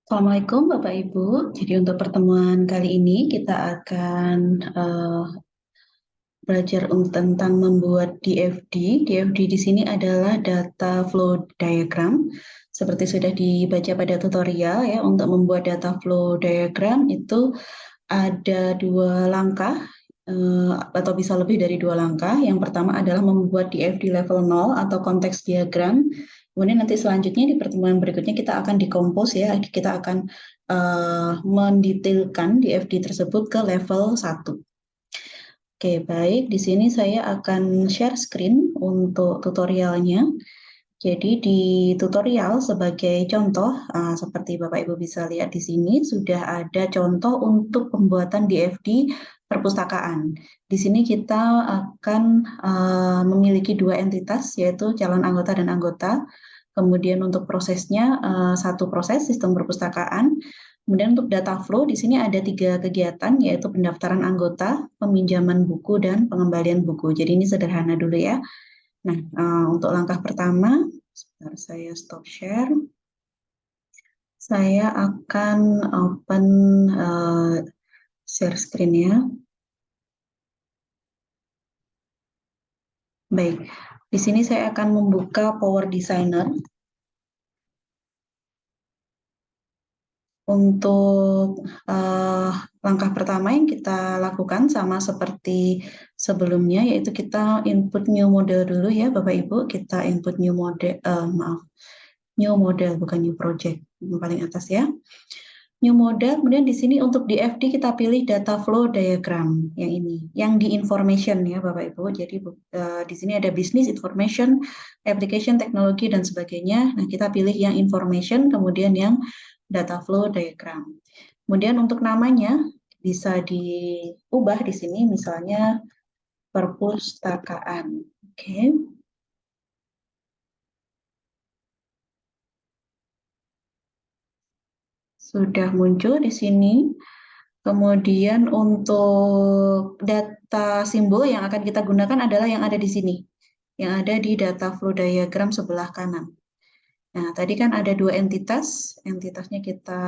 Assalamualaikum Bapak Ibu. Jadi untuk pertemuan kali ini kita akan belajar tentang membuat DFD. DFD di sini adalah data flow diagram. Seperti sudah dibaca pada tutorial ya, untuk membuat data flow diagram itu ada dua langkah atau bisa lebih dari dua langkah. Yang pertama adalah membuat DFD level 0 atau konteks diagram. Kemudian nanti selanjutnya di pertemuan berikutnya kita akan decompose ya, kita akan mendetailkan DFD tersebut ke level 1. Oke, baik. Di sini saya akan share screen untuk tutorialnya. Jadi di tutorial sebagai contoh, seperti Bapak Ibu bisa lihat di sini, sudah ada contoh untuk pembuatan DFD perpustakaan. Di sini kita akan memiliki dua entitas, yaitu calon anggota dan anggota. Kemudian untuk prosesnya, satu proses sistem perpustakaan. Kemudian untuk data flow, di sini ada 3 kegiatan, yaitu pendaftaran anggota, peminjaman buku, dan pengembalian buku. Jadi ini sederhana dulu ya. Nah, untuk langkah pertama, sebentar saya stop share. Saya akan open share screen ya. Baik, di sini saya akan membuka Power Designer. Untuk langkah pertama yang kita lakukan sama seperti sebelumnya, yaitu kita input new model dulu ya Bapak Ibu. Kita input new model, new model bukan new project, yang paling atas ya. New model, kemudian di sini untuk DFD kita pilih data flow diagram yang ini, yang di information ya Bapak Ibu. Jadi di sini ada business information, application teknologi dan sebagainya. Nah, kita pilih yang information, kemudian yang data flow diagram. Kemudian untuk namanya bisa diubah di sini, misalnya perpustakaan. Oke. Sudah muncul di sini. Kemudian untuk data simbol yang akan kita gunakan adalah yang ada di sini, yang ada di data flow diagram sebelah kanan. Nah, tadi kan ada dua entitas, entitasnya kita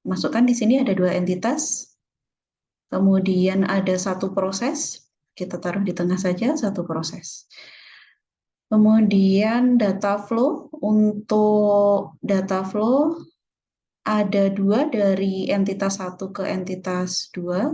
masukkan di sini, ada dua entitas. Kemudian ada satu proses, kita taruh di tengah saja, satu proses. Kemudian data flow, untuk data flow ada dua dari entitas 1 ke entitas 2.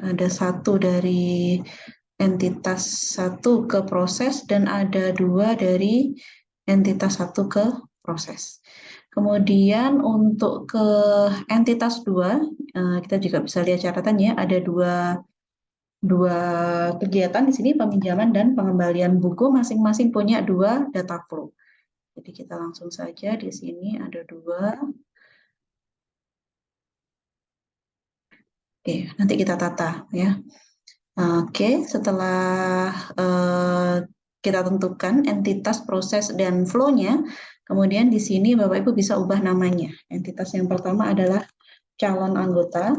Ada satu dari entitas 1 ke proses dan ada dua dari entitas 1 ke proses. Kemudian untuk ke entitas 2, kita juga bisa lihat catatannya, ada dua kegiatan di sini, peminjaman dan pengembalian buku, masing-masing punya dua data flow. Jadi kita langsung saja di sini ada dua. Oke, nanti kita tata ya. Oke, setelah kita tentukan entitas, proses, dan flow-nya, kemudian di sini Bapak Ibu bisa ubah namanya. Entitas yang pertama adalah calon anggota.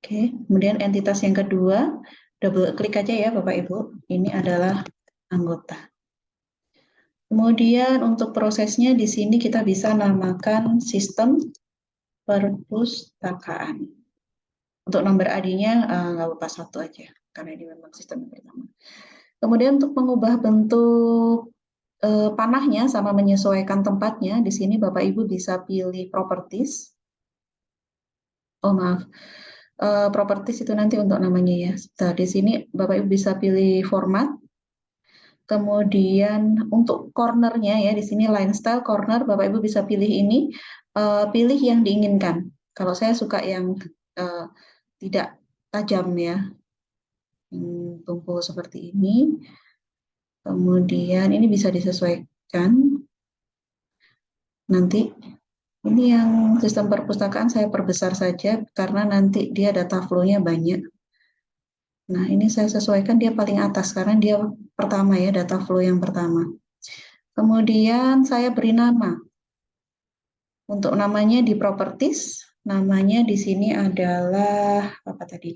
Oke, kemudian entitas yang kedua, double klik aja ya Bapak Ibu, ini adalah anggota. Kemudian untuk prosesnya di sini kita bisa namakan sistem perpustakaan. Untuk nomor ID-nya nggak lupa satu aja, karena ini memang sistem yang pertama. Kemudian untuk mengubah bentuk panahnya sama menyesuaikan tempatnya, di sini Bapak Ibu bisa pilih properties. Oh maaf, properties itu nanti untuk namanya ya. Nah, di sini Bapak Ibu bisa pilih format. Kemudian untuk cornernya ya, di sini line style corner, Bapak Ibu bisa pilih ini, pilih yang diinginkan. Kalau saya suka yang tidak tajam ya, tumpul seperti ini. Kemudian ini bisa disesuaikan. Nanti ini yang sistem perpustakaan saya perbesar saja karena nanti dia data flow-nya banyak. Nah, ini saya sesuaikan dia paling atas karena dia pertama ya, data flow yang pertama. Kemudian saya beri nama. Untuk namanya di properties, Namanya di sini adalah apa tadi?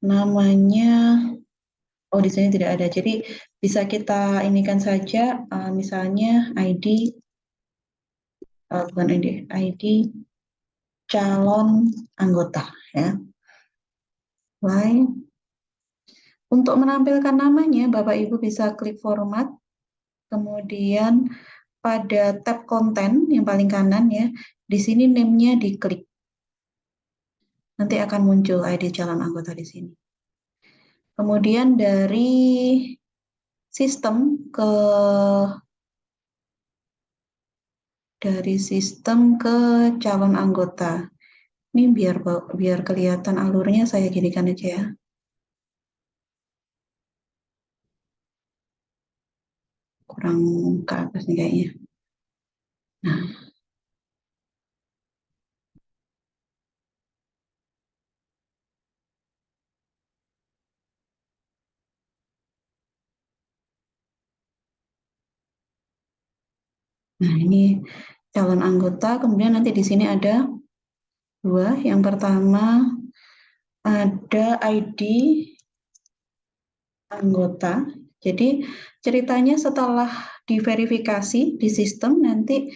Namanya, oh di sini tidak ada. Jadi bisa kita inikan saja, misalnya ID, bukan ID calon anggota ya. Lain. Untuk menampilkan namanya, Bapak Ibu bisa klik format, kemudian pada tab konten yang paling kanan ya, di sini name-nya diklik. Nanti akan muncul ID calon anggota di sini. Kemudian dari sistem ke calon anggota. Ini biar kelihatan alurnya saya ginikan aja ya. Kurang ke atas nih kayaknya. Nah, ini calon anggota, kemudian nanti di sini ada dua. Yang pertama ada ID anggota. Jadi ceritanya setelah diverifikasi di sistem nanti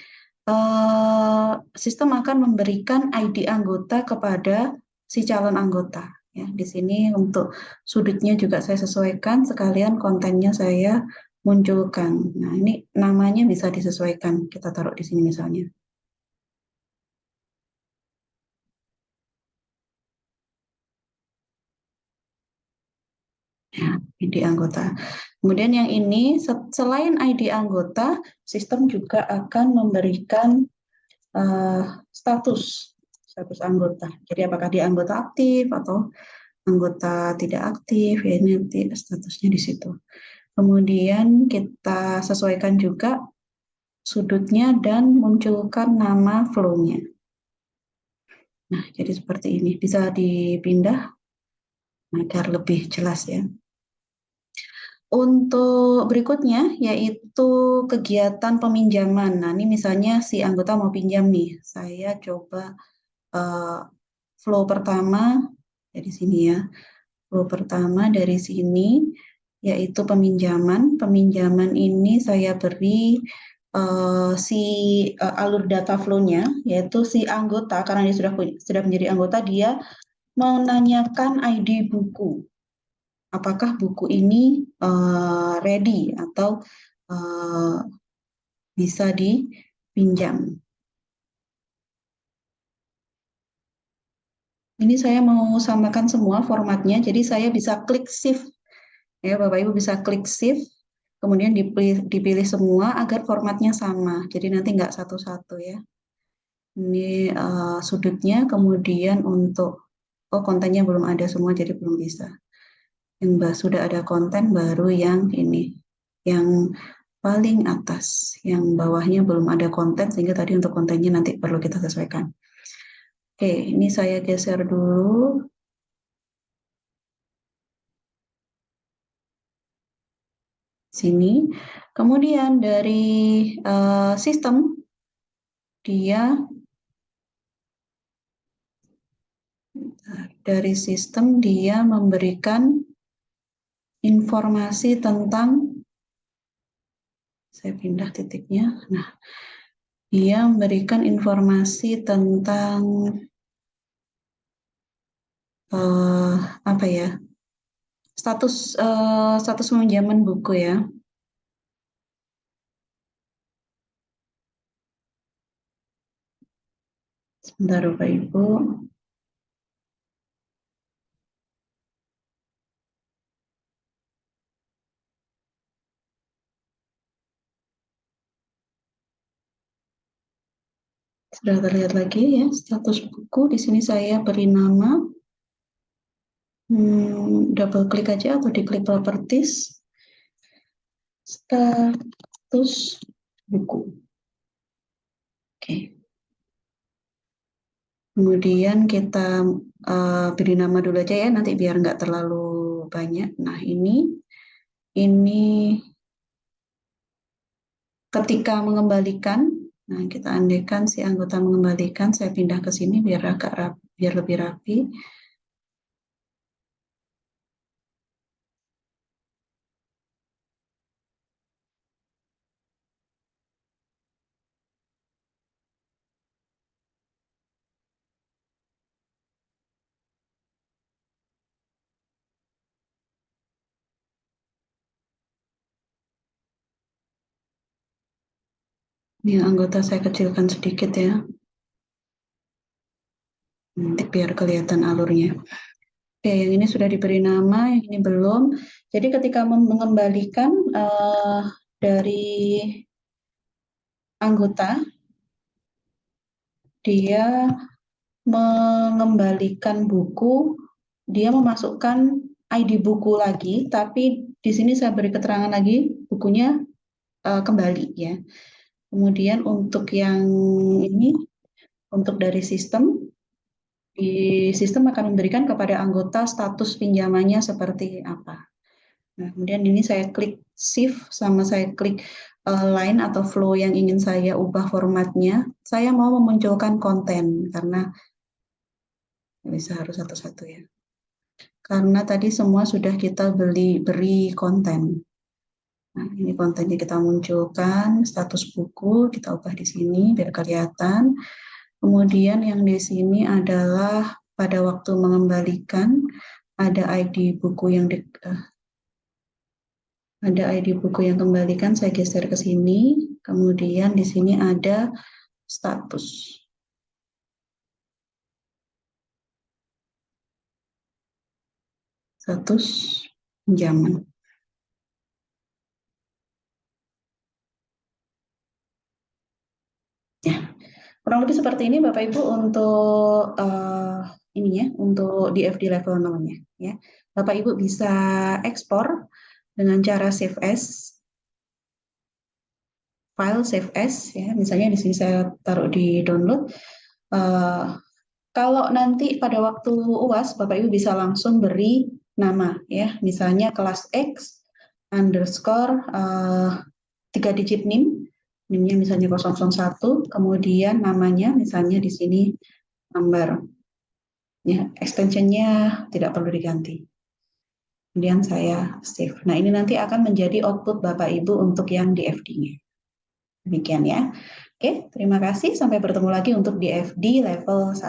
sistem akan memberikan ID anggota kepada si calon anggota. Ya, di sini untuk sudutnya juga saya sesuaikan, sekalian kontennya saya munculkan. Nah, ini namanya bisa disesuaikan. Kita taruh di sini misalnya. Ya, ID anggota. Kemudian yang ini, selain ID anggota, sistem juga akan memberikan status anggota. Jadi apakah dia anggota aktif atau anggota tidak aktif, ya ini nanti statusnya di situ. Kemudian kita sesuaikan juga sudutnya dan munculkan nama flow-nya. Nah, jadi seperti ini. Bisa dipindah agar lebih jelas ya. Untuk berikutnya yaitu kegiatan peminjaman. Nah, ini misalnya si anggota mau pinjam nih. Saya coba flow pertama dari sini ya. Flow pertama dari sini yaitu peminjaman. Peminjaman ini saya beri alur data flow-nya, yaitu si anggota, karena dia sudah menjadi anggota, dia menanyakan ID buku. Apakah buku ini ready atau bisa dipinjam. Ini saya mau samakan semua formatnya, jadi saya bisa klik shift. Ya, Bapak Ibu bisa klik shift, kemudian dipilih semua agar formatnya sama. Jadi nanti nggak satu-satu ya. Ini sudutnya, kemudian untuk kontennya belum ada semua, jadi belum bisa. Yang sudah ada konten baru yang ini, yang paling atas, yang bawahnya belum ada konten, sehingga tadi untuk kontennya nanti perlu kita sesuaikan. Oke, ini saya geser dulu. Sini. Kemudian dari sistem, dia memberikan informasi tentang, saya pindah titiknya. Nah, dia memberikan informasi tentang apa ya? Status peminjaman buku ya. Sebentar Bapak Ibu. Sudah terlihat lagi ya status buku. Di sini saya beri nama. Double klik aja atau diklik properties. Status buku. Oke. Kemudian kita beri nama dulu aja ya, nanti biar nggak terlalu banyak. Nah, ini ketika mengembalikan Nah, kita andaikan si anggota mengembalikan, saya pindah ke sini biar agak rapi, biar lebih rapi. Ini anggota saya kecilkan sedikit ya, nanti biar kelihatan alurnya. Oke, yang ini sudah diberi nama, yang ini belum. Jadi ketika mengembalikan dari anggota, dia mengembalikan buku, dia memasukkan ID buku lagi, tapi di sini saya beri keterangan lagi, bukunya kembali ya. Kemudian untuk yang ini, untuk dari sistem, di sistem akan memberikan kepada anggota status pinjamannya seperti apa. Nah, kemudian ini saya klik shift sama saya klik line atau flow yang ingin saya ubah formatnya. Saya mau memunculkan konten karena bisa harus satu-satu ya. Karena tadi semua sudah kita beri konten. Nah, ini kontennya kita munculkan, status buku kita ubah di sini biar kelihatan. Kemudian yang di sini adalah pada waktu mengembalikan ada ID buku yang kembalikan, saya geser ke sini. Kemudian di sini ada status. Status pinjaman. Ya, kurang lebih seperti ini Bapak Ibu untuk ininya, untuk DFD level namanya. Ya, Bapak Ibu bisa ekspor dengan cara save as, file save as, ya. Misalnya di sini saya taruh di download. Kalau nanti pada waktu UAS, Bapak Ibu bisa langsung beri nama, ya. Misalnya kelas X underscore 3 digit NIM, NIM-nya misalnya 001, kemudian namanya misalnya di sini number. Ya, extension-nya tidak perlu diganti. Kemudian saya save. Nah, ini nanti akan menjadi output Bapak Ibu untuk yang DFD-nya. Demikian ya. Oke, terima kasih. Sampai bertemu lagi untuk DFD level 1.